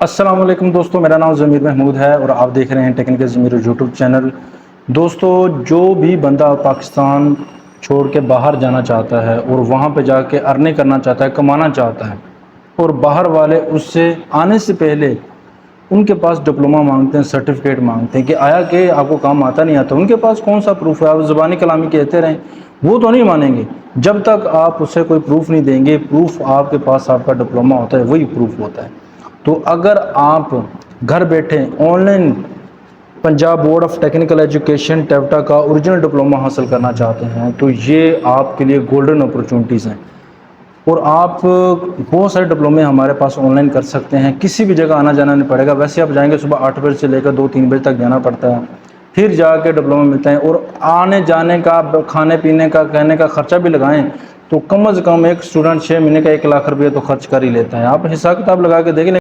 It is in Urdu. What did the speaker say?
السلام علیکم دوستو، میرا نام ضمیر محمود ہے اور آپ دیکھ رہے ہیں ٹیکنیکل ضمیر یوٹیوب چینل۔ دوستو، جو بھی بندہ پاکستان چھوڑ کے باہر جانا چاہتا ہے اور وہاں پہ جا کے ارننگ کرنا چاہتا ہے، کمانا چاہتا ہے، اور باہر والے اس سے آنے سے پہلے ان کے پاس ڈپلومہ مانگتے ہیں، سرٹیفکیٹ مانگتے ہیں کہ آیا کہ آپ کو کام آتا نہیں آتا۔ ان کے پاس کون سا پروف ہے؟ آپ زبانی کلامی کہتے رہیں، وہ تو نہیں مانیں گے جب تک آپ اسے کوئی پروف نہیں دیں گے۔ پروف آپ کے پاس آپ کا ڈپلومہ ہوتا ہے، وہی پروف ہوتا ہے۔ تو اگر آپ گھر بیٹھے on line Punjab board of technical education Toyota کا اوریجنل ڈپلومہ حاصل کرنا چاہتے ہیں تو یہ آپ کے لیے گولڈن اپرچونٹیز ہیں، اور آپ بہت سارے ڈپلومے ہمارے پاس آن لائن کر سکتے ہیں۔ کسی بھی جگہ آنا جانا نہیں پڑے گا۔ ویسے آپ جائیں گے صبح 8 بجے سے لے کر 2-3 بجے تک جانا پڑتا ہے، پھر جا کے ڈپلومہ ملتا ہے، اور آنے جانے کا، کھانے پینے کا، کہنے کا خرچہ بھی لگائیں تو کم از کم ایک اسٹوڈنٹ 6 مہینے کا 1 لاکھ روپیہ تو خرچ کر ہی لیتا ہے۔ آپ حساب کتاب لگا کے دیکھ لیں۔